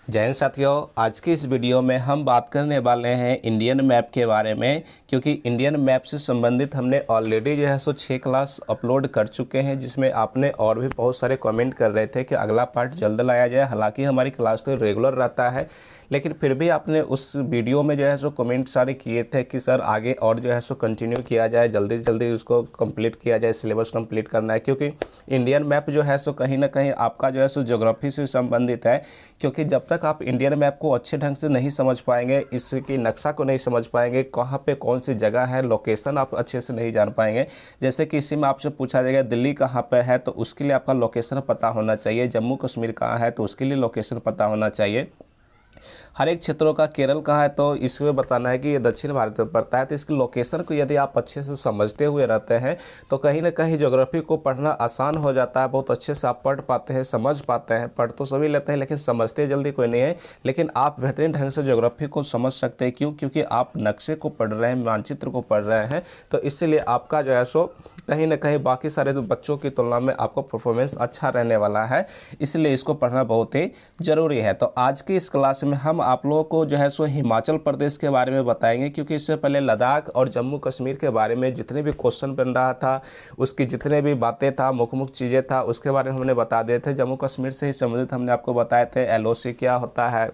जय हिंद साथियों, आज की इस वीडियो में हम बात करने वाले हैं इंडियन मैप के बारे में। क्योंकि इंडियन मैप से संबंधित हमने ऑलरेडी जो है 6 क्लास अपलोड कर चुके हैं, जिसमें आपने और भी बहुत सारे कमेंट कर रहे थे कि अगला पार्ट जल्द लाया जाए। हालांकि हमारी क्लास तो रेगुलर रहता है, लेकिन फिर भी आपने उस वीडियो में जो है कमेंट सारे किए थे कि सर आगे और जो है कंटिन्यू किया जाए, जल्दी जल्दी उसको कंप्लीट किया जाए, सिलेबस कंप्लीट करना है। क्योंकि इंडियन मैप जो है कहीं ना कहीं आपका जो है ज्योग्राफी से संबंधित है। क्योंकि जब तक आप इंडियन मैप को अच्छे ढंग से नहीं समझ पाएंगे, इसकी नक्शा को नहीं समझ पाएंगे, कहाँ पे कौन सी जगह है, लोकेशन आप अच्छे से नहीं जान पाएंगे। जैसे कि इसी में आपसे पूछा जाएगा दिल्ली कहाँ पे है, तो उसके लिए आपका लोकेशन पता होना चाहिए। जम्मू कश्मीर कहाँ है, तो उसके लिए लोकेशन पता होना चाहिए। हर एक क्षेत्रों का, केरल कहाँ है तो इसमें बताना है कि ये दक्षिण भारत में पड़ता है। तो इसकी लोकेशन को यदि आप अच्छे से समझते हुए रहते हैं तो कहीं ना कहीं ज्योग्राफी को पढ़ना आसान हो जाता है। बहुत अच्छे से आप पढ़ पाते हैं, समझ पाते हैं। पढ़ तो सभी लेते हैं लेकिन समझते जल्दी कोई नहीं है। लेकिन आप बेहतरीन ढंग से ज्योग्राफी को समझ सकते हैं। क्यों? क्योंकि आप नक्शे को पढ़ रहे हैं, मानचित्र को पढ़ रहे हैं। तो इसलिए आपका जो है कहीं ना कहीं बाकी सारे बच्चों की तुलना में आपको परफॉर्मेंस अच्छा रहने वाला है। इसलिए इसको पढ़ना बहुत ही ज़रूरी है। तो आज की इस क्लास में हम आप लोगों को जो है हिमाचल प्रदेश के बारे में बताएंगे। क्योंकि इससे पहले लद्दाख और जम्मू कश्मीर के बारे में जितने भी क्वेश्चन बन रहा था, उसकी जितने भी बातें था, मुख्य चीज़ें था, उसके बारे में हमने बता दिए थे। जम्मू कश्मीर से ही संबंधित हमने आपको बताए थे एलओसी क्या होता है,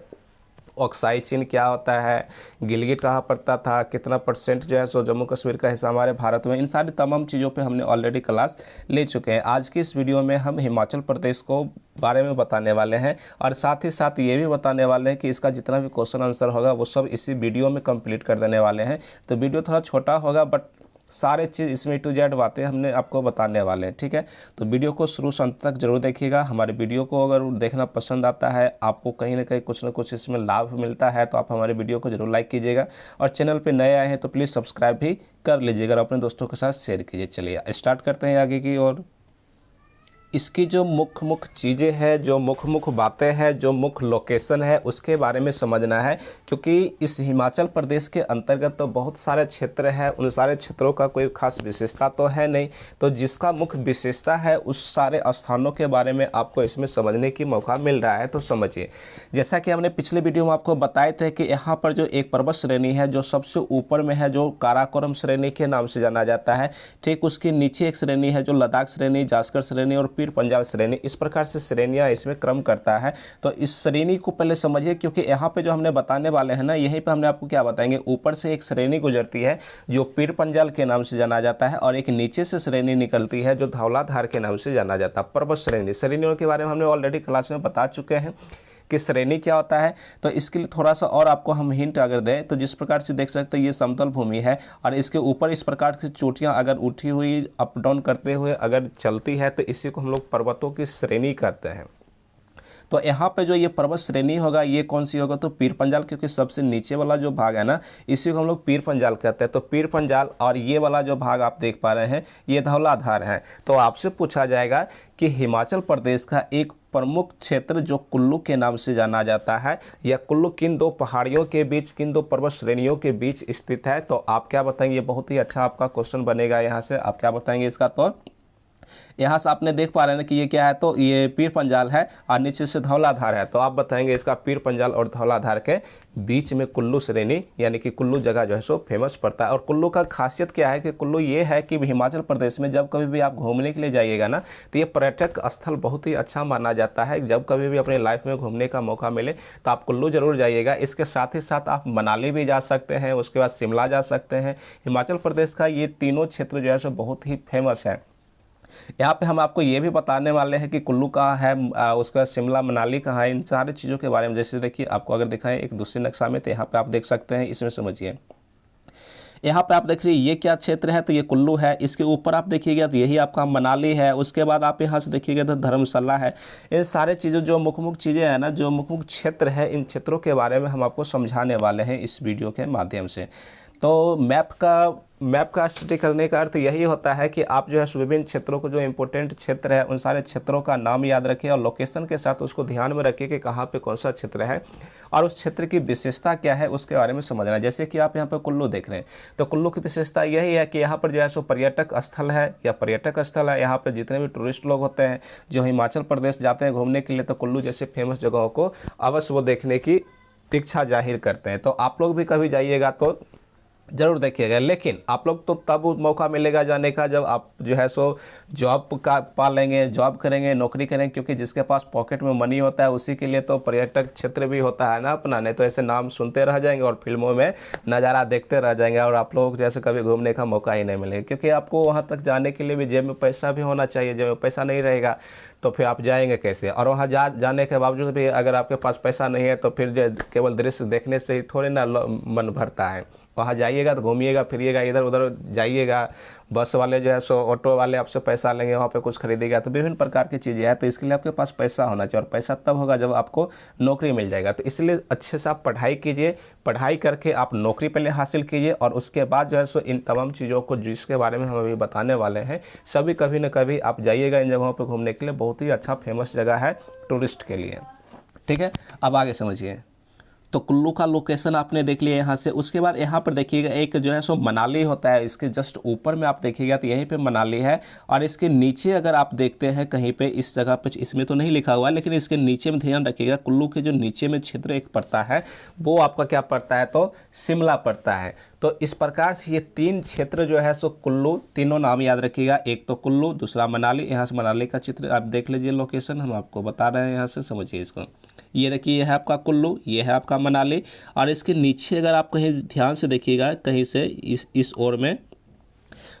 ऑक्साई चिन्ह क्या होता है, गिलगिट कहाँ पड़ता था, कितना परसेंट जो है जम्मू कश्मीर का हिस्सा हमारे भारत में। इन सारी तमाम चीज़ों पे हमने ऑलरेडी क्लास ले चुके हैं। आज की इस वीडियो में हम हिमाचल प्रदेश को बारे में बताने वाले हैं और साथ ही साथ ये भी बताने वाले हैं कि इसका जितना भी क्वेश्चन आंसर होगा वो सब इसी वीडियो में कंप्लीट कर देने वाले हैं। तो वीडियो थोड़ा छोटा होगा बट सारे चीज़ इसमें टू जेड बातें हमने आपको बताने वाले हैं। ठीक है, तो वीडियो को शुरू से अंत तक जरूर देखिएगा। हमारे वीडियो को अगर देखना पसंद आता है, आपको कहीं ना कहीं कुछ ना कुछ इसमें लाभ मिलता है, तो आप हमारे वीडियो को जरूर लाइक कीजिएगा। और चैनल पे नए आए हैं तो प्लीज़ सब्सक्राइब भी कर लीजिएगा और अपने दोस्तों के साथ शेयर कीजिए। चलिए स्टार्ट करते हैं आगे की ओर। इसकी जो मुख्य चीज़ें हैं, जो मुख्य बातें हैं, जो मुख्य लोकेशन है, उसके बारे में समझना है। क्योंकि इस हिमाचल प्रदेश के अंतर्गत तो बहुत सारे क्षेत्र हैं, उन सारे क्षेत्रों का कोई खास विशेषता तो है नहीं। तो जिसका मुख्य विशेषता है उस सारे स्थानों के बारे में आपको इसमें समझने की मौका मिल रहा है। तो समझिए, जैसा कि हमने पिछले वीडियो में आपको बताए थे कि यहाँ पर जो एक पर्वत श्रेणी है जो सबसे ऊपर में है, जो काराकोरम श्रेणी के नाम से जाना जाता है। ठीक उसके नीचे एक श्रेणी है जो लद्दाख श्रेणी, जास्कर श्रेणी और पीर पंजाल श्रेणी, इस प्रकार से श्रेणियां इसमें क्रम करता है। तो इस श्रेणी को पहले समझिए। क्योंकि यहाँ पे जो हमने बताने वाले हैं ना, यहीं पे हमने आपको क्या बताएंगे, ऊपर से एक श्रेणी गुजरती है जो पीर पंजाल के नाम से जाना जाता है और एक नीचे से श्रेणी निकलती है जो धौलाधार के नाम से जाना जाता है। पर्वत श्रेणी, श्रेणियों के बारे में हमने ऑलरेडी क्लास में बता चुके हैं कि श्रेणी क्या होता है। तो इसके लिए थोड़ा सा और आपको हम हिंट अगर दें तो जिस प्रकार से देख सकते हैं ये समतल भूमि है और इसके ऊपर इस प्रकार की चोटियां अगर उठी हुई अप डाउन करते हुए अगर चलती है तो इसी को हम लोग पर्वतों की श्रेणी कहते हैं। तो यहाँ पे जो ये पर्वत श्रेणी होगा ये कौन सी होगा, तो पीर पंजाल। क्योंकि सबसे नीचे वाला जो भाग है ना, इसी को हम लोग पीर पंजाल कहते हैं। तो पीर पंजाल और ये वाला जो भाग आप देख पा रहे हैं ये धौलाधार है। तो आपसे पूछा जाएगा कि हिमाचल प्रदेश का एक प्रमुख क्षेत्र जो कुल्लू के नाम से जाना जाता है, या कुल्लू किन दो पहाड़ियों के बीच, किन दो पर्वत श्रेणियों के बीच स्थित है, तो आप क्या बताएंगे। बहुत ही अच्छा आपका क्वेश्चन बनेगा। यहाँ से आप क्या बताएंगे इसका, तो यहाँ से आपने देख पा रहे हैं ना कि ये क्या है, तो ये पीर पंजाल है और नीचे से धौलाधार है। तो आप बताएंगे इसका पीर पंजाल और धौलाधार के बीच में कुल्लू श्रेणी, यानी कि कुल्लू जगह जो है फेमस पड़ता है। और कुल्लू का खासियत क्या है कि कुल्लू ये है कि हिमाचल प्रदेश में जब कभी भी आप घूमने के लिए जाइएगा ना, तो ये पर्यटक स्थल बहुत ही अच्छा माना जाता है। जब कभी भी अपने लाइफ में घूमने का मौका मिले तो आप कुल्लू जरूर जाइएगा। इसके साथ ही साथ आप मनाली भी जा सकते हैं, उसके बाद शिमला जा सकते हैं। हिमाचल प्रदेश का ये तीनों क्षेत्र जो है बहुत ही फेमस है। यहाँ पे हम आपको ये भी बताने वाले हैं कि कुल्लू कहाँ है, उसका शिमला मनाली कहाँ है, इन सारी चीज़ों के बारे में। जैसे देखिए आपको अगर दिखाएं एक दूसरे नक्शा में, तो यहाँ पे आप देख सकते हैं, इसमें समझिए। यहाँ पे आप देखिए ये क्या क्षेत्र है, तो ये कुल्लू है। इसके ऊपर आप देखिएगा तो यही आपका मनाली है। उसके बाद आप यहाँ से देखिएगा तो धर्मशाला है। इन सारे चीज़ों जो मुख्य चीज़ें हैं ना, जो मुख्य क्षेत्र है, इन क्षेत्रों के बारे में हम आपको समझाने वाले हैं इस वीडियो के माध्यम से। तो मैप का मैप का स्टडी करने का अर्थ यही होता है कि आप जो है विभिन्न क्षेत्रों को, जो इंपॉर्टेंट क्षेत्र है उन सारे क्षेत्रों का नाम याद रखें और लोकेशन के साथ उसको ध्यान में रखें कि कहाँ पे कौन सा क्षेत्र है और उस क्षेत्र की विशेषता क्या है उसके बारे में समझना है। जैसे कि आप यहाँ पर कुल्लू देख रहे हैं, तो कुल्लू की विशेषता यही है कि यहाँ पर जो है सो पर्यटक स्थल है या पर्यटक स्थल है। यहाँ पर जितने भी टूरिस्ट लोग होते हैं जो हिमाचल प्रदेश जाते हैं घूमने के लिए, तो कुल्लू जैसे फेमस जगहों को अवश्य वो देखने की इच्छा जाहिर करते हैं। तो आप लोग भी कभी जाइएगा तो ज़रूर देखिएगा, लेकिन आप लोग तो तब मौका मिलेगा जाने का जब आप जो है सो जॉब का पा लेंगे, जॉब करेंगे, नौकरी करेंगे, क्योंकि जिसके पास पॉकेट में मनी होता है उसी के लिए तो पर्यटक क्षेत्र भी होता है ना अपना। नहीं तो ऐसे नाम सुनते रह जाएंगे और फिल्मों में नज़ारा देखते रह जाएंगे और आप लोग जैसे कभी घूमने का मौका ही नहीं मिलेगा, क्योंकि आपको वहाँ तक जाने के लिए भी जेब में पैसा भी होना चाहिए। जेब में पैसा नहीं रहेगा तो फिर आप जाएंगे कैसे? और वहाँ जाने के बावजूद भी अगर आपके पास पैसा नहीं है तो फिर केवल दृश्य देखने से ही थोड़े ना मन भरता है। वहाँ जाइएगा तो घूमिएगा फिरिएगा, इधर उधर जाइएगा, बस वाले जो है सो ऑटो वाले आपसे पैसा लेंगे, वहाँ पे कुछ खरीदेगा, तो विभिन्न प्रकार की चीज़ें हैं। तो इसके लिए आपके पास पैसा होना चाहिए और पैसा तब होगा जब आपको नौकरी मिल जाएगा। तो इसलिए अच्छे से आप पढ़ाई कीजिए, पढ़ाई करके आप नौकरी पहले हासिल कीजिए और उसके बाद जो है सो इन तमाम चीज़ों को जिसके बारे में हम अभी बताने वाले हैं सभी कभी न कभी आप जाइएगा इन जगहों पर घूमने के लिए। बहुत ही अच्छा फेमस जगह है टूरिस्ट के लिए। ठीक है, अब आगे समझिए। तो कुल्लू का लोकेशन आपने देख लिया यहाँ से। उसके बाद यहाँ पर देखिएगा एक जो है सो मनाली होता है, इसके जस्ट ऊपर में आप देखिएगा तो यहीं पे मनाली है और इसके नीचे अगर आप देखते हैं कहीं पे इस जगह पे, इसमें तो नहीं लिखा हुआ है लेकिन इसके नीचे में ध्यान रखिएगा, कुल्लू के जो नीचे में क्षेत्र एक पड़ता है वो आपका क्या पड़ता है, तो शिमला पड़ता है। तो इस प्रकार से ये तीन क्षेत्र जो है सो कुल्लू, तीनों नाम याद रखिएगा, एक तो कुल्लू, दूसरा मनाली। यहाँ से मनाली का चित्र आप देख लीजिए, लोकेशन हम आपको बता रहे हैं, यहाँ से समझिए इसको। ये देखिए, ये है आपका कुल्लू, ये है आपका मनाली और इसके नीचे अगर आप कहीं ध्यान से देखिएगा कहीं से इस ओर में,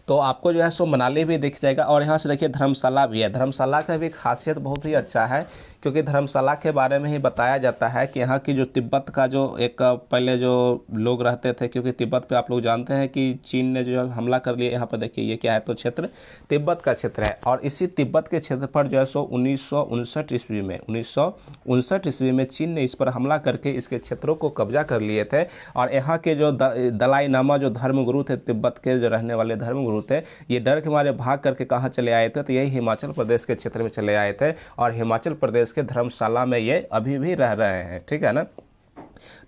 तो आपको जो है सो मनाली भी दिख जाएगा। और यहाँ से देखिए धर्मशाला भी है। धर्मशाला का भी खासियत बहुत ही अच्छा है क्योंकि धर्मशाला के बारे में ही बताया जाता है कि यहाँ की जो तिब्बत का जो एक पहले जो लोग रहते थे, क्योंकि तिब्बत पे आप लोग जानते हैं कि चीन ने जो हमला कर लिया। यहाँ पर देखिए ये क्या है, तो क्षेत्र तिब्बत का क्षेत्र है और इसी तिब्बत के क्षेत्र पर जो है सो 1959 ईस्वी में चीन ने इस पर हमला करके इसके क्षेत्रों को कब्जा कर लिए थे। और यहाँ के जो दलाई लामा जो धर्मगुरु थे, तिब्बत के जो रहने वाले धर्मगुरु थे, ये डर के मारे भाग करके कहाँ चले आए थे, तो यही हिमाचल प्रदेश के क्षेत्र में चले आए थे और हिमाचल प्रदेश के धर्मशाला में ये अभी भी रह रहे हैं। ठीक है ना।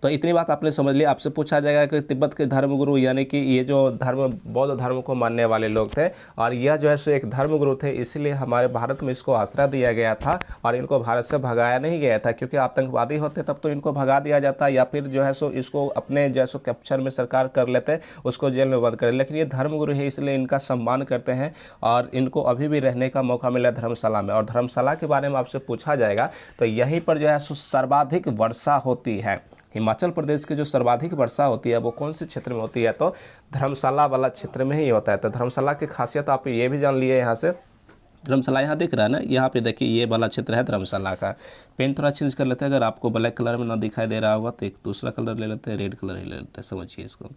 तो इतनी बात आपने समझ ली। आपसे पूछा जाएगा कि तिब्बत के धर्मगुरु यानी कि ये जो धर्म बौद्ध धर्म को मानने वाले लोग थे और यह जो है सो एक धर्मगुरु थे, इसलिए हमारे भारत में इसको आश्रय दिया गया था और इनको भारत से भगाया नहीं गया था, क्योंकि आतंकवादी होते तब तो इनको भगा दिया जाता या फिर जो है सो इसको अपने जो है सो कैप्चर में सरकार कर लेते, उसको जेल में बंद कर। लेकिन ये धर्मगुरु है इसलिए इनका सम्मान करते हैं और इनको अभी भी रहने का मौका मिला धर्मशाला में। और धर्मशाला के बारे में आपसे पूछा जाएगा तो यहीं पर जो है सो सर्वाधिक वर्षा होती है। हिमाचल प्रदेश की जो सर्वाधिक वर्षा होती है वो कौन से क्षेत्र में होती है, तो धर्मशाला वाला क्षेत्र में ही होता है। तो धर्मशाला की खासियत आप ये भी जान लिए। यहाँ से धर्मशाला यहाँ दिख रहा है ना, यहाँ पे देखिए ये वाला क्षेत्र है धर्मशाला का। पेन थोड़ा चेंज कर लेते हैं, अगर आपको ब्लैक कलर में ना दिखाई दे रहा होगा तो एक दूसरा कलर ले लेते हैं, रेड कलर ही ले लेते हैं, समझिए इसको।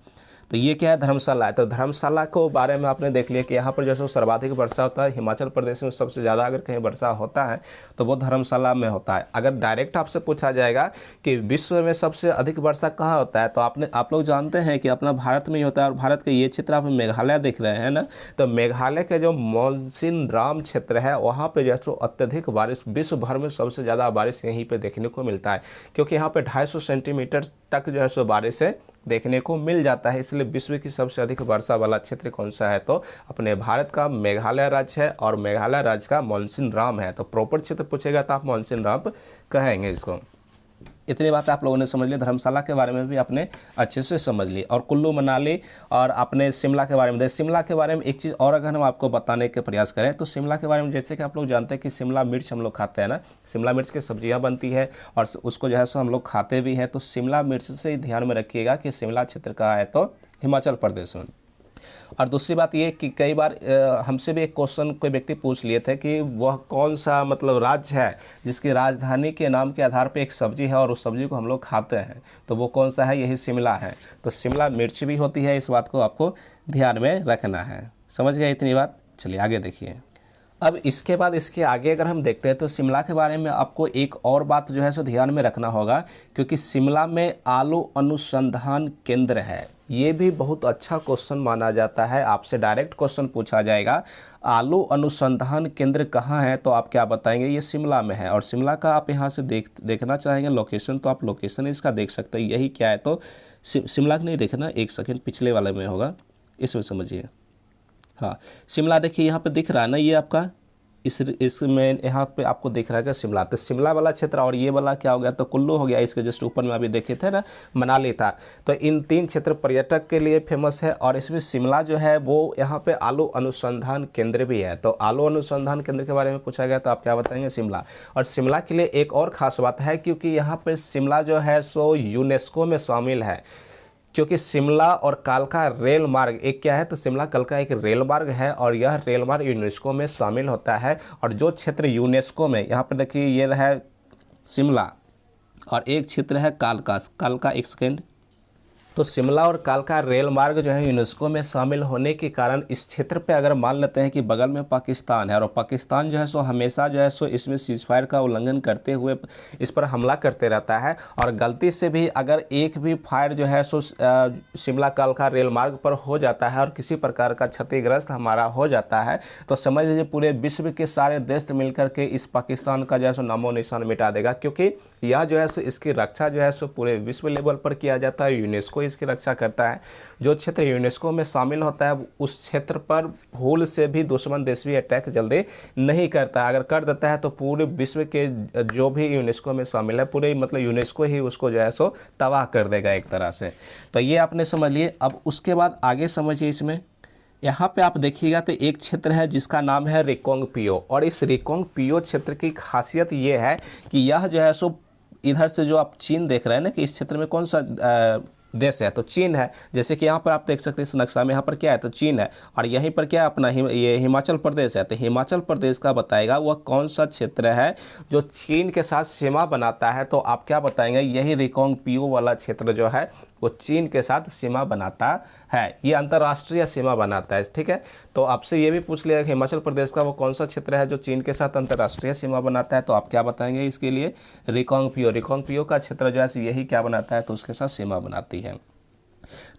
तो ये क्या है, धर्मशाला है। तो धर्मशाला को बारे में आपने देख लिया कि यहाँ पर जैसे सर्वाधिक वर्षा होता है। हिमाचल प्रदेश में सबसे ज़्यादा अगर कहीं वर्षा होता है तो वो धर्मशाला में होता है। अगर डायरेक्ट आपसे पूछा जाएगा कि विश्व में सबसे अधिक वर्षा कहाँ होता है, तो आप लोग जानते हैं कि अपना भारत में ही होता है। और भारत के ये क्षेत्र आप मेघालय देख रहे हैं ना, तो मेघालय के जो मॉनसून राम क्षेत्र है वहाँ पे जो है अत्यधिक बारिश, विश्व भर में सबसे ज़्यादा बारिश यहीं पे देखने को मिलता है, क्योंकि यहाँ पे 250 सेंटीमीटर तक जो है सो बारिश है देखने को मिल जाता है। इसलिए विश्व की सबसे अधिक वर्षा वाला क्षेत्र कौन सा है, तो अपने भारत का मेघालय राज्य है और मेघालय राज्य का मॉनसून राम है। तो प्रॉपर क्षेत्र पूछेगा तो आप मॉनसून राम कहेंगे इसको। इतनी बात आप लोगों ने समझ ली। धर्मशाला के बारे में भी आपने अच्छे से समझ ली और कुल्लू मनाली और अपने शिमला के बारे में। शिमला के बारे में एक चीज़ और अगर हम आपको बताने के प्रयास करें तो शिमला के बारे में, जैसे कि आप लोग जानते हैं कि शिमला मिर्च हम लोग खाते हैं ना, शिमला मिर्च की सब्जियां बनती है और उसको जो है सो हम लोग खाते भी हैं। तो शिमला मिर्च से ध्यान में रखिएगा कि शिमला क्षेत्र का है तो हिमाचल प्रदेश में। और दूसरी बात ये कि कई बार हमसे भी एक क्वेश्चन कोई व्यक्ति पूछ लिए थे कि वह कौन सा मतलब राज्य है जिसकी राजधानी के नाम के आधार पे एक सब्जी है और उस सब्जी को हम लोग खाते हैं, तो वो कौन सा है, यही शिमला है। तो शिमला मिर्च भी होती है, इस बात को आपको ध्यान में रखना है। समझ गए इतनी बात। चलिए आगे देखिए। अब इसके बाद इसके आगे अगर हम देखते हैं तो शिमला के बारे में आपको एक और बात जो है सो ध्यान में रखना होगा, क्योंकि शिमला में आलू अनुसंधान केंद्र है। ये भी बहुत अच्छा क्वेश्चन माना जाता है, आपसे डायरेक्ट क्वेश्चन पूछा जाएगा आलू अनुसंधान केंद्र कहाँ है, तो आप क्या बताएंगे, ये शिमला में है। और शिमला का आप यहाँ से देखना चाहेंगे लोकेशन, तो आप लोकेशन इसका देख सकते हैं। यही क्या है, तो शिमला का नहीं देखना, एक सेकेंड पिछले वाले में होगा, इसमें समझिए। हाँ, शिमला देखिए यहाँ पे दिख रहा है ना, ये आपका इसमें यहाँ पे आपको दिख रहा है कि शिमला, तो शिमला वाला क्षेत्र, और ये वाला क्या हो गया, तो कुल्लू हो गया। इसके जस्ट ऊपर में अभी देखे थे ना मनाली था। तो इन 3 क्षेत्र पर्यटक के लिए फेमस है, और इसमें शिमला जो है वो यहाँ पे आलू अनुसंधान केंद्र भी है। तो आलू अनुसंधान केंद्र के बारे में पूछा गया तो आप क्या बताएंगे, शिमला। और शिमला के लिए एक और ख़ास बात है, क्योंकि यहाँ पे शिमला जो है सो यूनेस्को में शामिल है, क्योंकि शिमला और कालका रेल मार्ग एक क्या है, तो शिमला कालका एक रेल मार्ग है, और यह रेल मार्ग यूनेस्को में शामिल होता है। और जो क्षेत्र यूनेस्को में, यहाँ पर देखिए ये है शिमला, और एक क्षेत्र है कालका एक सेकेंड। तो शिमला और कालका रेल मार्ग जो है यूनेस्को में शामिल होने के कारण इस क्षेत्र पे अगर मान लेते हैं कि बगल में पाकिस्तान है, और पाकिस्तान जो है सो हमेशा जो है सो इसमें सीजफायर का उल्लंघन करते हुए इस पर हमला करते रहता है, और गलती से भी अगर एक भी फायर जो है सो शिमला कालका रेल मार्ग पर हो जाता है और किसी प्रकार का क्षतिग्रस्त हमारा हो जाता है, तो समझ लीजिए पूरे विश्व के सारे देश मिलकर के इस पाकिस्तान का जो है सो नामो निशान मिटा देगा, क्योंकि यह जो है सो इसकी रक्षा जो है सो पूरे विश्व लेवल पर किया जाता है। यूनेस्को इसकी रक्षा करता है। जो क्षेत्र यूनेस्को में शामिल होता है उस क्षेत्र पर भूल से भी दुश्मन देश भी अटैक जल्दी नहीं करता, अगर कर देता है तो पूरे विश्व के जो भी यूनेस्को में शामिल है पूरे मतलब यूनेस्को ही उसको जो है सो तबाह कर देगा एक तरह से। तो ये आपने समझ लिए। अब उसके बाद आगे समझिए, इसमें यहाँ पे आप देखिएगा तो एक क्षेत्र है जिसका नाम है रिकोंगपियो, और इस रिकोंगपियो क्षेत्र की खासियत ये है कि यह जो है सो इधर से जो आप चीन देख रहे हैं ना कि इस क्षेत्र में कौन सा देश है, तो चीन है। जैसे कि यहाँ पर आप देख सकते हैं इस नक्शा में, यहाँ पर क्या है, तो चीन है, और यहीं पर क्या है अपना ये हिमाचल प्रदेश है। तो हिमाचल प्रदेश का बताएगा वह कौन सा क्षेत्र है जो चीन के साथ सीमा बनाता है, तो आप क्या बताएंगे, यही रिकोंगपियो वाला क्षेत्र जो है वो चीन के साथ सीमा बनाता है, ये अंतर्राष्ट्रीय सीमा बनाता है। ठीक है, तो आपसे ये भी पूछ लिया कि हिमाचल प्रदेश का वो कौन सा क्षेत्र है जो चीन के साथ अंतर्राष्ट्रीय सीमा बनाता है, तो आप क्या बताएंगे इसके लिए, रिकोंगपियो का क्षेत्र जो है यही क्या बनाता है, तो उसके साथ सीमा बनाती है।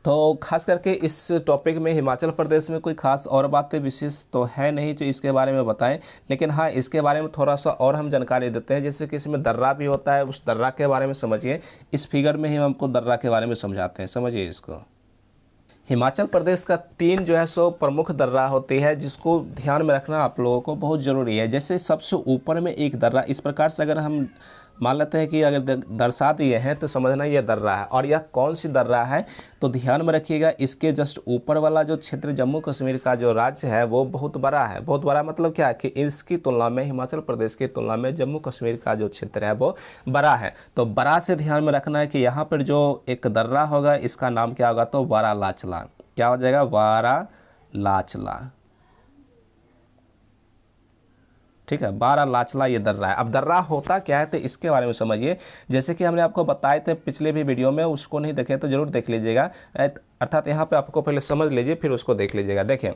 तो खास करके इस टॉपिक में हिमाचल प्रदेश में कोई खास और बातें विशेष तो है नहीं जो इसके बारे में बताएं, लेकिन हाँ इसके बारे में थोड़ा सा और हम जानकारी देते हैं। जैसे कि इसमें दर्रा भी होता है, उस दर्रा के बारे में समझिए। इस फिगर में ही हम आपको दर्रा के बारे में समझाते हैं, समझिए इसको। हिमाचल प्रदेश का 3 जो है सो प्रमुख दर्रा होती है, जिसको ध्यान में रखना आप लोगों को बहुत ज़रूरी है। जैसे सबसे ऊपर में एक दर्रा, इस प्रकार से अगर हम मान लेते हैं कि अगर दर्शा दिए हैं तो समझना ये दर्रा है। और यह कौन सी दर्रा है, तो ध्यान में रखिएगा इसके जस्ट ऊपर वाला जो क्षेत्र जम्मू कश्मीर का जो राज्य है वो बहुत बड़ा है। बहुत बड़ा मतलब क्या है कि इसकी तुलना में हिमाचल प्रदेश की तुलना में जम्मू कश्मीर का जो क्षेत्र है वो बड़ा है। तो बड़ा से ध्यान में रखना है कि यहाँ पर जो एक दर्रा होगा इसका नाम क्या होगा, तो बारालाचला। क्या हो जाएगा, बारालाचला। ठीक है, बारालाचला ये दर्रा है। अब दर्रा होता क्या है तो इसके बारे में समझिए। जैसे कि हमने आपको बताए थे पिछले भी वीडियो में, उसको नहीं देखे तो जरूर देख लीजिएगा। अर्थात यहाँ पे आपको पहले समझ लीजिए फिर उसको देख लीजिएगा। देखें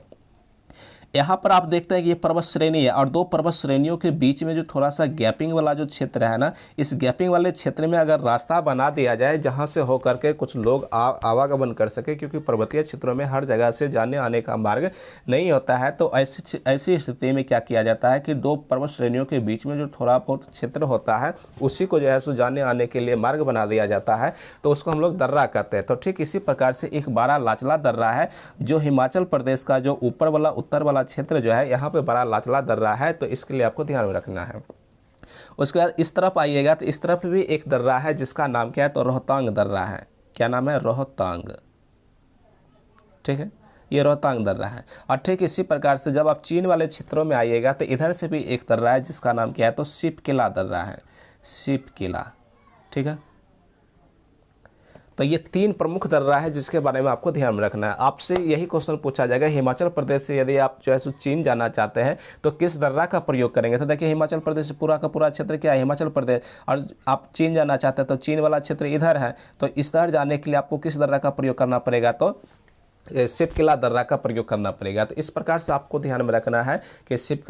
यहाँ पर आप देखते हैं कि ये पर्वत श्रेणी है, और 2 पर्वत श्रेणियों के बीच में जो थोड़ा सा गैपिंग वाला जो क्षेत्र है ना, इस गैपिंग वाले क्षेत्र में अगर रास्ता बना दिया जाए जहाँ से हो करके कुछ लोग आवागमन कर सके, क्योंकि पर्वतीय क्षेत्रों में हर जगह से जाने आने का मार्ग नहीं होता है। तो ऐसी स्थिति में क्या किया जाता है कि 2 पर्वत श्रेणियों के बीच में जो थोड़ा बहुत क्षेत्र होता है उसी को जो है सो जाने आने के लिए मार्ग बना दिया जाता है, तो उसको हम लोग दर्रा कहते हैं। तो ठीक इसी प्रकार से एक बारालाचला दर्रा है जो हिमाचल प्रदेश का जो ऊपर वाला उत्तर वाला क्षेत्र जो है यहाँ पे बारालाचला दर्रा है, तो इसके लिए आपको ध्यान में रखना है। उसके बाद इस तरफ आइएगा तो इस तरफ भी एक दर्रा है जिसका नाम क्या है, तो रोहतांग दर्रा है। क्या नाम है, रोहतांग। ठीक है, ये रोहतांग दर्रा है। और ठीक इसी प्रकार से जब आप चीन वाले क्षेत्रों में आइएगा तो इधर से भी एक दर्रा है जिसका नाम क्या है, तो शिपकिला दर्रा है, शिपकिला। ठीक है, तो ये 3 प्रमुख दर्रा है जिसके बारे में आपको ध्यान में रखना है। आपसे यही क्वेश्चन पूछा जाएगा, हिमाचल प्रदेश से यदि आप जो है सो चीन जाना चाहते हैं तो किस दर्रा का प्रयोग करेंगे। तो देखिए हिमाचल प्रदेश पूरा का पूरा क्षेत्र क्या है, हिमाचल प्रदेश, और आप चीन जाना चाहते हैं तो चीन वाला क्षेत्र इधर है, तो इस तरह जाने के लिए आपको किस दर्रा का प्रयोग करना पड़ेगा, तो सिप किला दर्रा का प्रयोग करना पड़ेगा। तो इस प्रकार से आपको ध्यान में रखना है कि सिप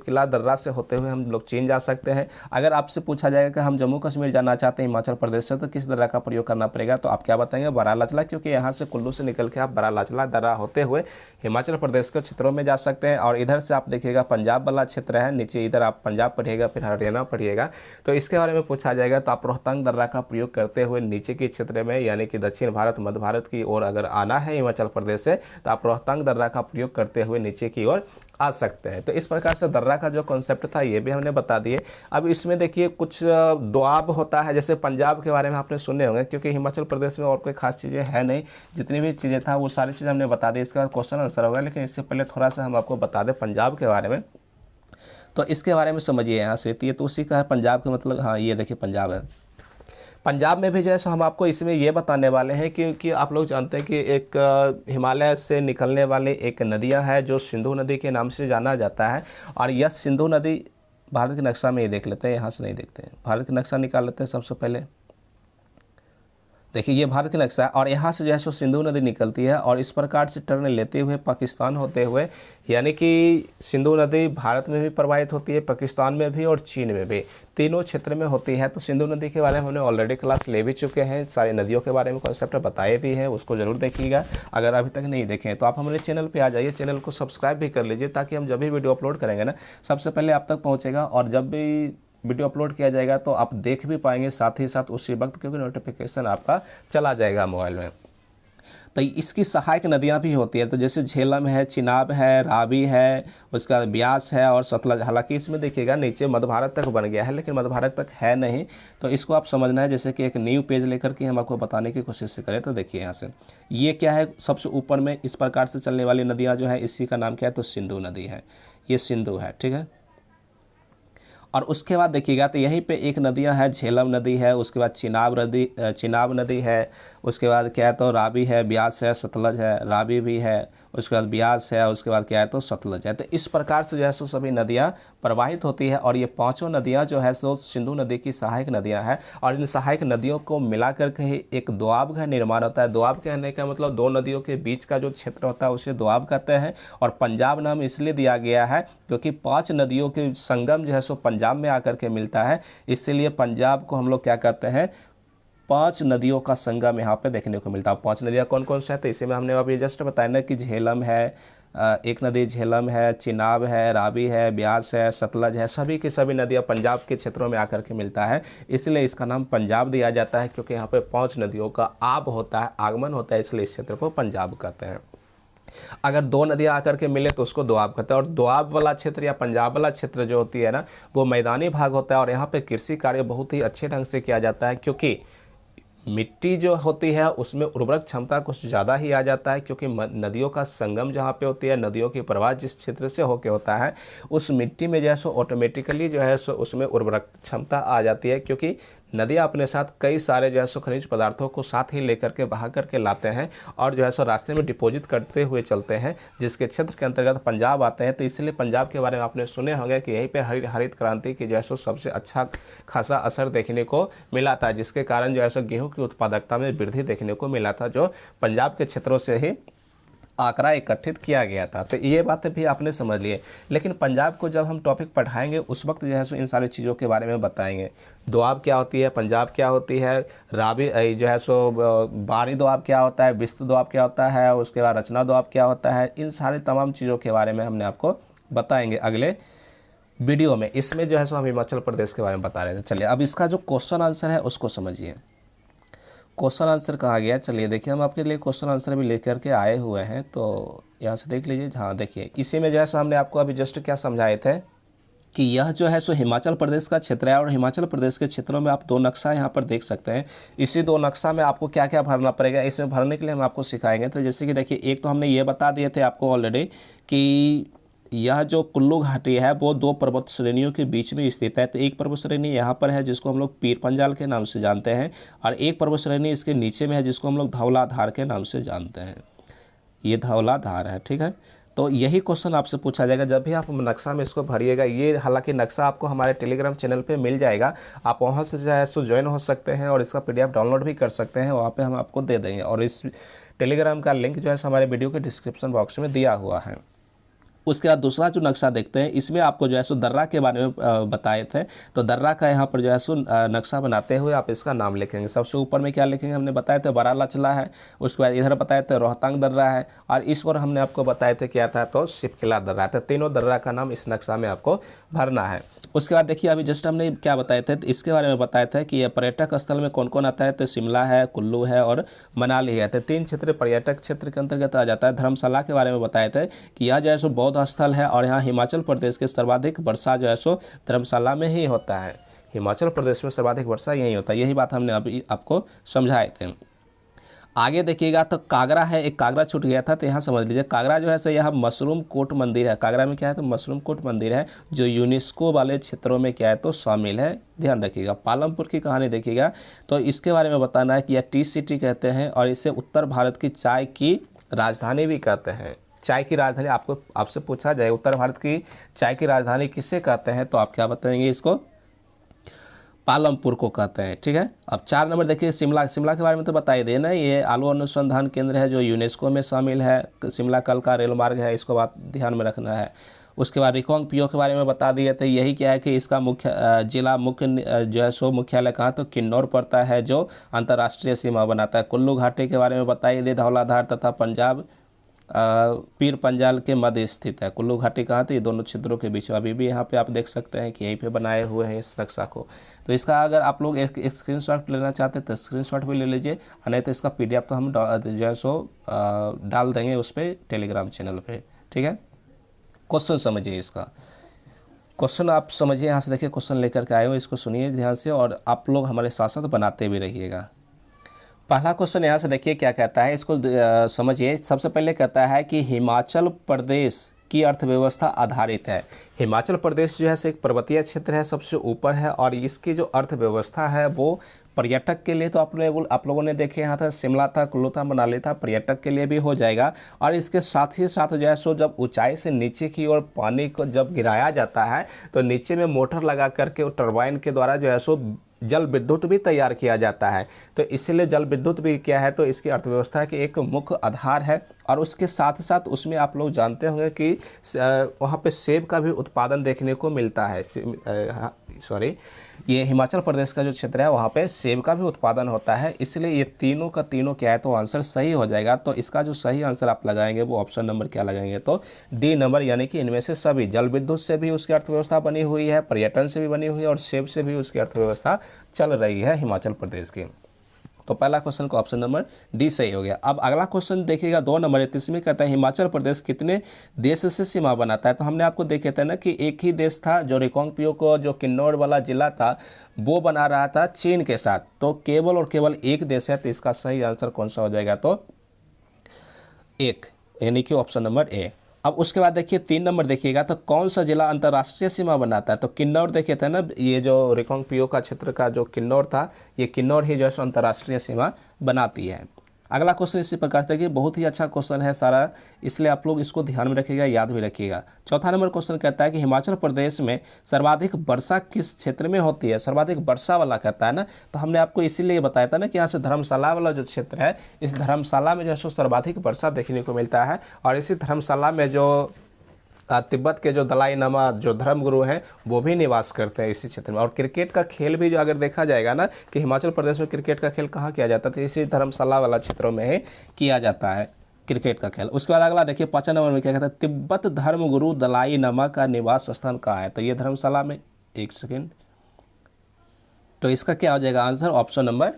किला दर्रा से होते हुए हम लोग चीन जा सकते हैं। अगर आपसे पूछा जाएगा कि हम जम्मू कश्मीर जाना चाहते हैं हिमाचल प्रदेश से, तो किस दर्रा का प्रयोग करना पड़ेगा, तो आप क्या बताएंगे, बरालाचला, क्योंकि यहाँ से कुल्लू से निकल के आप बरालाचला दर्रा होते हुए हिमाचल प्रदेश के क्षेत्रों में जा सकते हैं। और इधर से आप देखिएगा पंजाब वाला क्षेत्र है, नीचे इधर आप पंजाब पढ़िएगा, फिर हरियाणा पढ़िएगा, तो इसके बारे में पूछा जाएगा तो आप रोहतांग दर्रा का प्रयोग करते हुए नीचे के क्षेत्र में यानी कि दक्षिण भारत मध्य भारत की ओर अगर आना है हिमाचल प्रदेश से, तो आप रोहतांग दर्रा का प्रयोग करते हुए नीचे की ओर आ सकते हैं। तो इस प्रकार से दर्रा का जो कॉन्सेप्ट था ये भी हमने बता दिए। अब इसमें देखिए कुछ दोआब होता है, जैसे पंजाब के बारे में आपने सुने होंगे, क्योंकि हिमाचल प्रदेश में और कोई खास चीज़ें है नहीं, जितनी भी चीज़ें था वो सारी चीज़ें हमने बता दी। इसके बाद क्वेश्चन आंसर होगा, लेकिन इससे पहले थोड़ा सा हम आपको बता दें पंजाब के बारे में। तो इसके बारे में समझिए, यहाँ से ये तो उसी का है पंजाब का मतलब, हाँ ये देखिए पंजाब है। पंजाब में भी जैसे हम आपको इसमें ये बताने वाले हैं क्योंकि आप लोग जानते हैं कि एक हिमालय से निकलने वाली एक नदियां है जो सिंधु नदी के नाम से जाना जाता है। और यह सिंधु नदी भारत के नक्शा में ये देख लेते हैं, यहाँ से नहीं देखते हैं, भारत का नक्शा निकाल लेते हैं सबसे पहले। देखिए ये भारत का नक्शा है और यहाँ से जो है सो सिंधु नदी निकलती है और इस प्रकार से टर्न लेते हुए पाकिस्तान होते हुए, यानी कि सिंधु नदी भारत में भी प्रवाहित होती है, पाकिस्तान में भी और चीन में भी, तीनों क्षेत्र में होती है। तो सिंधु नदी के बारे में हमने ऑलरेडी क्लास ले भी चुके हैं, सारी नदियों के बारे में कॉन्सेप्ट बताए भी हैं, उसको जरूर देखिएगा अगर अभी तक नहीं देखें तो। आप हमारे चैनल पर आ जाइए, चैनल को सब्सक्राइब भी कर लीजिए ताकि हम जब भी वीडियो अपलोड करेंगे ना सबसे पहले आप तक पहुँचेगा, और जब भी वीडियो अपलोड किया जाएगा तो आप देख भी पाएंगे साथ ही साथ उसी वक्त, क्योंकि नोटिफिकेशन आपका चला जाएगा मोबाइल में। तो इसकी सहायक नदियां भी होती है, तो जैसे झेलम है, चिनाब है, रावी है, उसका ब्यास है और सतलज। हालांकि इसमें देखिएगा नीचे मध्य भारत तक बन गया है लेकिन मध्य भारत तक है नहीं, तो इसको आप समझना है जैसे कि एक न्यू पेज लेकर के हम आपको बताने की कोशिश करें। तो देखिए यहाँ से ये क्या है, सबसे ऊपर में इस प्रकार से चलने वाली नदियाँ जो है इसी का नाम क्या है, तो सिंधु नदी है, ये सिंधु है, ठीक है। और उसके बाद देखिएगा तो यहीं पे एक नदियां है, झेलम नदी है, उसके बाद चिनाब नदी है, उसके बाद क्या है तो रावी है, ब्यास है, सतलज है, रावी भी है, उसके बाद ब्यास है, उसके बाद क्या है तो सतलज है। तो इस प्रकार से जो है सो सभी नदियां प्रवाहित होती है और ये पांचों नदियां जो है सो सिंधु नदी की सहायक नदियां हैं। और इन सहायक नदियों को मिला करके ही एक दोआब का निर्माण होता है। दोआब कहने का मतलब दो नदियों के बीच का जो क्षेत्र होता है उसे दोआब कहते हैं। और पंजाब नाम इसलिए दिया गया है क्योंकि 5 नदियों के संगम जो है सो पंजाब में आकर के मिलता है, इसीलिए पंजाब को हम लोग क्या कहते हैं, 5 नदियों का संगम यहाँ पे देखने को मिलता है। 5 नदियाँ कौन कौन से हैं, तो इसी में हमने अभी जस्ट बताया ना कि झेलम है, एक नदी झेलम है, चिनाब है, रावी है, ब्यास है, सतलज है, सभी की सभी नदियाँ पंजाब के क्षेत्रों में आकर के मिलता है, इसलिए इसका नाम पंजाब दिया जाता है। क्योंकि यहाँ पे 5 नदियों का आब होता है, आगमन होता है, इसलिए इस क्षेत्र को पंजाब कहते हैं। अगर 2 नदियां आकर के मिले तो उसको दोआब कहते हैं। और दोआब वाला क्षेत्र या पंजाब वाला क्षेत्र जो होती है ना, वो मैदानी भाग होता है और यहाँ पे कृषि कार्य बहुत ही अच्छे ढंग से किया जाता है, क्योंकि मिट्टी जो होती है उसमें उर्वरक क्षमता कुछ ज़्यादा ही आ जाता है। क्योंकि नदियों का संगम जहाँ पे होती है, नदियों की प्रवाह जिस क्षेत्र से होके होता है, उस मिट्टी में जो है सो ऑटोमेटिकली जो है सो उसमें उर्वरक क्षमता आ जाती है। क्योंकि नदियाँ अपने साथ कई सारे जो है सो खनिज पदार्थों को साथ ही लेकर के बहा करके लाते हैं और जो है सो रास्ते में डिपॉजिट करते हुए चलते हैं, जिसके क्षेत्र के अंतर्गत पंजाब आते हैं। तो इसलिए पंजाब के बारे में आपने सुने होंगे कि यहीं पे हरित क्रांति की जो है सो सबसे अच्छा खासा असर देखने को मिला था, जिसके कारण जो है सो गेहूँ की उत्पादकता में वृद्धि देखने को मिला था, जो पंजाब के क्षेत्रों से ही आंकड़ा एकत्रित किया गया था। तो ये बातें भी आपने समझ लिए। लेकिन पंजाब को जब हम टॉपिक पढ़ाएंगे उस वक्त जो है सो इन सारी चीज़ों के बारे में बताएंगे। दोआब क्या होती है, पंजाब क्या होती है, रावी जो है सो बारी दोआब क्या होता है, बिस्त दोआब क्या होता है, उसके बाद रचना दोआब क्या होता है, इन सारे तमाम चीज़ों के बारे में हमने आपको बताएंगे अगले वीडियो में। इसमें जो है सो हम हिमाचल प्रदेश के बारे में बता रहे थे। चलिए अब इसका जो क्वेश्चन आंसर है उसको समझिए। क्वेश्चन आंसर कहा गया, चलिए देखिए हम आपके लिए क्वेश्चन आंसर भी लेकर के आए हुए हैं, तो यहाँ से देख लीजिए। हाँ देखिए इसी में जैसा हमने आपको अभी जस्ट क्या समझाए थे कि यह जो है सो हिमाचल प्रदेश का क्षेत्र है और हिमाचल प्रदेश के क्षेत्रों में आप 2 नक्शा यहाँ पर देख सकते हैं। इसी 2 नक्शा में आपको क्या क्या भरना पड़ेगा, इसमें भरने के लिए हम आपको सिखाएंगे। तो जैसे कि देखिए एक तो हमने ये बता दिए थे आपको ऑलरेडी कि यह जो कुल्लू घाटी है वो 2 पर्वत श्रेणियों के बीच में स्थित है। तो एक पर्वत श्रेणी यहाँ पर है जिसको हम लोग पीर पंजाल के नाम से जानते हैं, और एक पर्वत श्रेणी इसके नीचे में है जिसको हम लोग धौलाधार के नाम से जानते हैं। ये धौलाधार है, ठीक है। तो यही क्वेश्चन आपसे पूछा जाएगा जब भी आप नक्शा में इसको भरिएगा। ये हालांकि नक्शा आपको हमारे टेलीग्राम चैनल पे मिल जाएगा, आप वहाँ से जो है सो ज्वाइन हो सकते हैं और इसका PDF डाउनलोड भी कर सकते हैं, वहाँ पे हम आपको दे देंगे। और इस टेलीग्राम का लिंक जो है हमारे वीडियो के डिस्क्रिप्शन बॉक्स में दिया हुआ है। उसके बाद दूसरा जो नक्शा देखते हैं, इसमें आपको जो है सो दर्रा के बारे में बताए थे। तो दर्रा का यहाँ पर जो है सो नक्शा बनाते हुए आप इसका नाम लिखेंगे। सबसे ऊपर में क्या लिखेंगे, हमने बताए थे बड़ा लचला है, उसके बाद इधर बताए थे रोहतांग दर्रा है, और इस ओर हमने आपको बताए थे क्या था, तो शिपकिला दर्रा। तो तीनों दर्रा का नाम इस नक्शा में आपको भरना है। उसके बाद देखिए अभी जस्ट हमने क्या बताए थे, तो इसके बारे में बताया था कि ये पर्यटक स्थल में कौन कौन आता है। तो शिमला है, कुल्लू है और मनाली है। तो 3 क्षेत्र पर्यटक क्षेत्र के अंतर्गत आ जाता है। धर्मशाला के बारे में बताए थे कि यह जो है सो बौद्ध स्थल है, और यहाँ हिमाचल प्रदेश के सर्वाधिक वर्षा जो है सो धर्मशाला में ही होता है। हिमाचल प्रदेश में सर्वाधिक वर्षा यही होता है। यही बात हमने अभी आपको समझाए थे। आगे देखिएगा तो कागरा है, एक कागरा छूट गया था, तो यहाँ समझ लीजिए कागरा जो है सो यह मशरूम कोट मंदिर है। कागरा में क्या है, तो मशरूम कोट मंदिर है, जो यूनेस्को वाले क्षेत्रों में क्या है, तो शामिल है। ध्यान रखिएगा। पालमपुर की कहानी देखिएगा, तो इसके बारे में बताना है कि यह टी सिटी कहते हैं, और इसे उत्तर भारत की चाय की राजधानी भी कहते हैं। चाय की राजधानी आपसे पूछा जाए उत्तर भारत की चाय की राजधानी किसे कहते हैं, तो आप क्या बताएंगे, इसको पालमपुर को कहते हैं। ठीक है। अब 4 नंबर देखिए शिमला। शिमला के बारे में तो बता ही देना, ये आलू अनुसंधान केंद्र है जो यूनेस्को में शामिल है। शिमला कल का रेल मार्ग है, इसको बात ध्यान में रखना है। उसके बाद रिकांगपिओ के बारे में बता दिए थे। यही क्या है कि इसका जिला मुख्य जो है सो मुख्यालय कहाँ, तो किन्नौर पड़ता है, जो अंतर्राष्ट्रीय सीमा बनाता है। कुल्लू घाटी के बारे में बताइए दे, धौलाधार तथा पंजाब पीर पंजाल के मध्य स्थित है। कुल्लू घाटी कहाँ, तो ये दोनों क्षेत्रों के बीच। अभी भी यहाँ पे आप देख सकते हैं कि यहीं पे बनाए हुए हैं इस नक्शा को। तो इसका अगर आप लोग एक स्क्रीनशॉट लेना चाहते हैं तो स्क्रीनशॉट भी ले लीजिए, नहीं तो इसका PDF तो हम जो है सो डाल देंगे उस पर टेलीग्राम चैनल पे। ठीक है। क्वेश्चन समझिए, इसका क्वेश्चन आप समझिए। यहाँ से देखिए क्वेश्चन लेकर के आए हो, इसको सुनिए ध्यान से, और आप लोग हमारे साथ साथ बनाते भी रहिएगा। पहला क्वेश्चन यहाँ से देखिए क्या कहता है, इसको समझिए। सबसे पहले कहता है कि हिमाचल प्रदेश की अर्थव्यवस्था आधारित है। हिमाचल प्रदेश जो है एक पर्वतीय क्षेत्र है, सबसे ऊपर है, और इसकी जो अर्थव्यवस्था है वो पर्यटक के लिए, तो आप लोगों ने देखे यहाँ था शिमला था, कुल्लू था, मनाली था, पर्यटक के लिए भी हो जाएगा। और इसके साथ ही साथ जो है सो जब ऊंचाई से नीचे की ओर पानी को जब गिराया जाता है, तो नीचे में मोटर लगा करके टरबाइन के द्वारा जो है सो जल विद्युत भी तैयार किया जाता है। तो इसलिए जल विद्युत भी क्या है, तो इसकी अर्थव्यवस्था के एक मुख्य आधार है। और उसके साथ साथ उसमें आप लोग जानते होंगे कि वहाँ पे सेब का भी उत्पादन देखने को मिलता है। ये हिमाचल प्रदेश का जो क्षेत्र है वहाँ पे सेब का भी उत्पादन होता है। इसलिए ये तीनों का तीनों क्या है, तो आंसर सही हो जाएगा। तो इसका जो सही आंसर आप लगाएंगे वो ऑप्शन नंबर क्या लगाएंगे, तो D नंबर, यानी कि इनमें से सभी। जल विद्युत से भी उसकी अर्थव्यवस्था बनी हुई है, पर्यटन से भी बनी हुई है, और सेब से भी उसकी अर्थव्यवस्था चल रही है हिमाचल प्रदेश की। तो पहला क्वेश्चन का ऑप्शन नंबर D सही हो गया। अब अगला क्वेश्चन देखिएगा 2 नंबर, इसमें कहता है हिमाचल प्रदेश कितने देश से सीमा बनाता है। तो हमने आपको देखे थे ना कि एक ही देश था, जो रिकांगपिओ को जो किन्नौर वाला जिला था वो बना रहा था चीन के साथ। तो केवल और केवल एक देश है। तो इसका सही आंसर कौन सा हो जाएगा, तो 1, यानी कि ऑप्शन नंबर A। अब उसके बाद देखिए 3 नंबर देखिएगा, तो कौन सा जिला अंतर्राष्ट्रीय सीमा बनाता है। तो किन्नौर देखे थे ना, ये जो रिकांगपिओ का क्षेत्र का जो किन्नौर था, ये किन्नौर ही जो है अंतर्राष्ट्रीय सीमा बनाती है। अगला क्वेश्चन इसी प्रकार से कि बहुत ही अच्छा क्वेश्चन है सारा, इसलिए आप लोग इसको ध्यान में रखिएगा, याद भी रखिएगा। चौथा नंबर क्वेश्चन कहता है कि हिमाचल प्रदेश में सर्वाधिक वर्षा किस क्षेत्र में होती है। सर्वाधिक वर्षा वाला कहता है ना, तो हमने आपको इसीलिए बताया था ना कि यहाँ से धर्मशाला वाला जो क्षेत्र है, इस धर्मशाला में जो है सर्वाधिक वर्षा देखने को मिलता है। और इसी धर्मशाला में जो तिब्बत के जो दलाई लामा जो धर्मगुरु हैं वो भी निवास करते हैं इसी क्षेत्र में। और क्रिकेट का खेल भी जो अगर देखा जाएगा ना कि हिमाचल प्रदेश में क्रिकेट का खेल कहाँ किया जाता है, तो इसी धर्मशाला वाला क्षेत्रों में ही किया जाता है क्रिकेट का खेल। उसके बाद अगला देखिए 5 नंबर में क्या कहता है, तिब्बत धर्मगुरु दलाई लामा का निवास स्थान कहाँ है। तो ये धर्मशाला में, 1 सेकेंड, तो इसका क्या हो जाएगा आंसर, ऑप्शन नंबर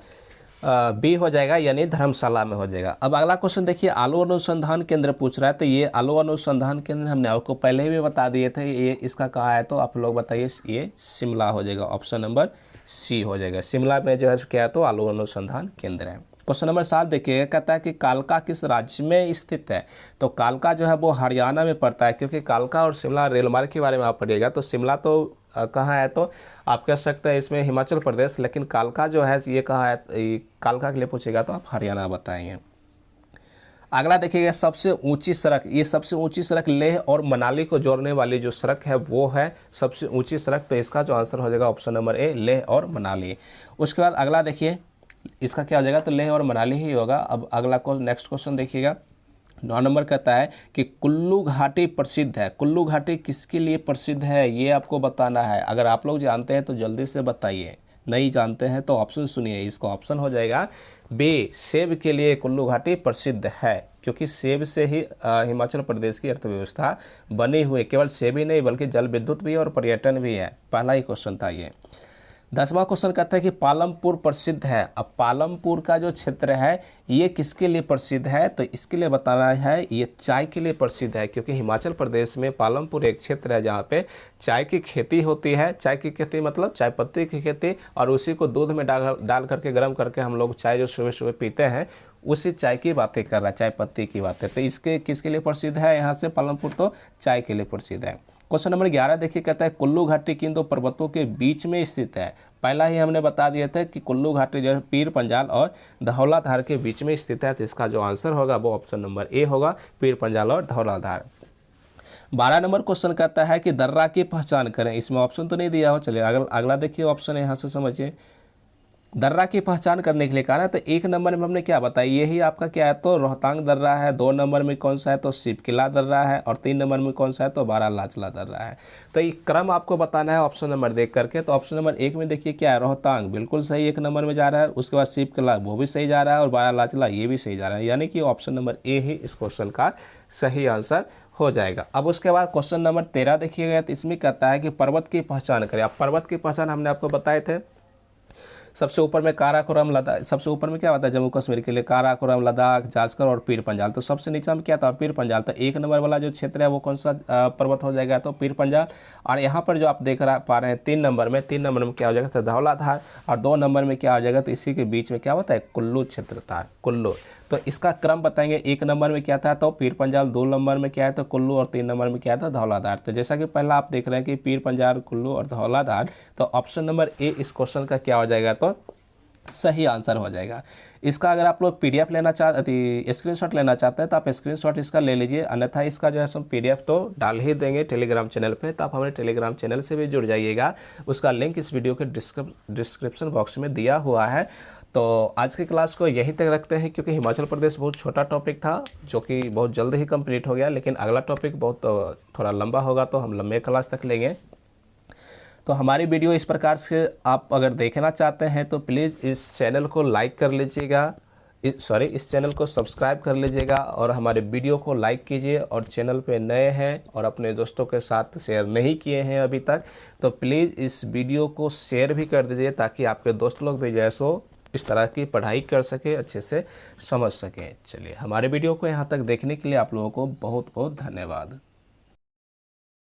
B हो जाएगा, यानी धर्मशाला में हो जाएगा। अब अगला क्वेश्चन देखिए आलू अनुसंधान केंद्र पूछ रहा है। तो ये आलू अनुसंधान केंद्र हमने आपको पहले ही भी बता दिए थे, ये इसका कहाँ है, तो आप लोग बताइए, ये शिमला हो जाएगा, ऑप्शन नंबर C हो जाएगा। शिमला में जो है क्या है, तो आलू अनुसंधान केंद्र है। क्वेश्चन नंबर 7 देखिएगा, कहता है कि कालका किस राज्य में स्थित है। तो कालका जो है वो हरियाणा में पड़ता है, क्योंकि कालका और शिमला रेल मार्ग के बारे में आप पढ़िएगा। तो शिमला तो कहाँ है, तो आप कह सकते हैं इसमें हिमाचल प्रदेश, लेकिन कालका जो है ये कहाँ है, कालका के लिए पूछेगा तो आप हरियाणा बताएंगे। अगला देखिएगा सबसे ऊंची सड़क, ये सबसे ऊंची सड़क लेह और मनाली को जोड़ने वाली जो सड़क है वो है सबसे ऊंची सड़क। तो इसका जो आंसर हो जाएगा ऑप्शन नंबर A, लेह और मनाली। उसके बाद अगला देखिए इसका क्या हो जाएगा, तो लेह और मनाली ही होगा। अब अगला नेक्स्ट क्वेश्चन देखिएगा, 9 नंबर कहता है कि कुल्लू घाटी प्रसिद्ध है। कुल्लू घाटी किसके लिए प्रसिद्ध है, ये आपको बताना है। अगर आप लोग जानते हैं तो जल्दी से बताइए, नहीं जानते हैं तो ऑप्शन सुनिए। इसका ऑप्शन हो जाएगा बी, सेब के लिए कुल्लू घाटी प्रसिद्ध है, क्योंकि सेब से ही हिमाचल प्रदेश की अर्थव्यवस्था बनी हुई। केवल सेब ही नहीं बल्कि जल विद्युत भी और पर्यटन भी है। पहला ही क्वेश्चन था ये। 10वां क्वेश्चन कहता है कि पालमपुर प्रसिद्ध है। अब पालमपुर का जो क्षेत्र है ये किसके लिए प्रसिद्ध है, तो इसके लिए बताना है ये चाय के लिए प्रसिद्ध है, क्योंकि हिमाचल प्रदेश में पालमपुर एक क्षेत्र है जहाँ पे चाय की खेती होती है। चाय की खेती मतलब चाय पत्ती की खेती, और उसी को दूध में डाल करके गर्म करके हम लोग चाय जो सुबह सुबह पीते हैं उसी चाय की बातें कर रहा है, चाय पत्ती की बातें। तो इसके किसके लिए प्रसिद्ध है यहाँ से पालमपुर, तो चाय के लिए प्रसिद्ध है। क्वेश्चन नंबर 11 देखिए, कहता है कुल्लू घाटी किन दो पर्वतों के बीच में स्थित है। पहला ही हमने बता दिया था कि कुल्लू घाटी जो है पीर पंजाल और धौलाधार के बीच में स्थित है। तो इसका जो आंसर होगा वो ऑप्शन नंबर ए होगा, पीर पंजाल और धौलाधार। 12 नंबर क्वेश्चन कहता है कि दर्रा की पहचान करें। इसमें ऑप्शन तो नहीं दिया हो, चलिए अगला देखिए ऑप्शन यहाँ से समझिए। दर्रा की पहचान करने के लिए कहा ना, तो 1 नंबर में हमने क्या बताया, यही आपका क्या है, तो रोहतांग दर्रा है। 2 नंबर में कौन सा है, तो शिवकिला दर्रा है। और 3 नंबर में कौन सा है, तो बारालाचला दर्रा है। तो ये क्रम आपको बताना है ऑप्शन नंबर देख करके। तो ऑप्शन नंबर 1 में देखिए क्या है, रोहतांग बिल्कुल सही 1 नंबर में जा रहा है। उसके बाद शिवकिला वो भी सही जा रहा है, और बारालाचला ये भी सही जा रहा है, यानी कि ऑप्शन नंबर ए ही इस क्वेश्चन का सही आंसर हो जाएगा। अब उसके बाद क्वेश्चन नंबर 13 देखिएगा, तो इसमें कहता है कि पर्वत की पहचान करें। अब पर्वत की पहचान हमने आपको बताए थे, सबसे ऊपर में काराकोरम लद्दाख, सबसे ऊपर में क्या होता है जम्मू कश्मीर के लिए, काराकोरम, लद्दाख, जास्कर और पीर पंजाल। तो सबसे नीचे में क्या था, पीर पंजाल। तो 1 नंबर वाला जो क्षेत्र है वो कौन सा पर्वत हो जाएगा, तो पीर पंजाल। और यहाँ पर जो आप देख पा रहे हैं 3 नंबर में क्या हो जाएगा, तो धौलाधार। और 2 नंबर में क्या हो जाएगा, तो इसी के बीच में क्या होता है, कुल्लू क्षेत्र था, कुल्लू। तो इसका क्रम बताएंगे, 1 नंबर में क्या था, तो पीर पंजाल। 2 नंबर में क्या है, तो कुल्लू। और 3 नंबर में क्या था, धौलाधार। तो जैसा कि पहला आप देख रहे हैं कि पीर पंजाल, कुल्लू और धौलाधार, तो ऑप्शन नंबर ए इस क्वेश्चन का क्या हो जाएगा, तो सही आंसर हो जाएगा। इसका अगर आप लोग पीडीएफ लेना चाहते, स्क्रीनशॉट लेना चाहते हैं तो आप स्क्रीनशॉट इसका ले लीजिए, अन्यथा इसका जो है हम पीडीएफ तो डाल ही देंगे टेलीग्राम चैनल पे। तो आप हमारे टेलीग्राम चैनल से भी जुड़ जाइएगा, उसका लिंक इस वीडियो के डिस्क्रिप्शन बॉक्स में दिया हुआ है। तो आज की क्लास को यहीं तक रखते हैं, क्योंकि हिमाचल प्रदेश बहुत छोटा टॉपिक था जो कि बहुत जल्द ही कंप्लीट हो गया, लेकिन अगला टॉपिक बहुत थोड़ा लंबा होगा, तो हम लंबे क्लास तक लेंगे। तो हमारी वीडियो इस प्रकार से आप अगर देखना चाहते हैं तो प्लीज़ इस चैनल को लाइक कर लीजिएगा, इस चैनल को सब्सक्राइब कर लीजिएगा, और हमारे वीडियो को लाइक कीजिए। और चैनल पे नए हैं और अपने दोस्तों के साथ शेयर नहीं किए हैं अभी तक, तो प्लीज़ इस वीडियो को शेयर भी कर दीजिए, ताकि आपके दोस्त लोग भी जैसो इस तरह की पढ़ाई कर सके, अच्छे से समझ सकें। चलिए, हमारे वीडियो को यहाँ तक देखने के लिए आप लोगों को बहुत बहुत धन्यवाद।